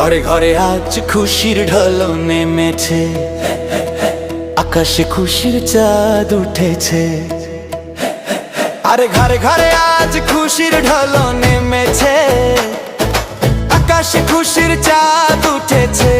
ঘরে ঘরে আজ খুশির ঢল নেমেছে, আকাশে খুশির চাঁদ উঠেছে। আরে ঘরে ঘরে আজ খুশির ঢল নেমেছে, আকাশে খুশির চাঁদ উঠেছে।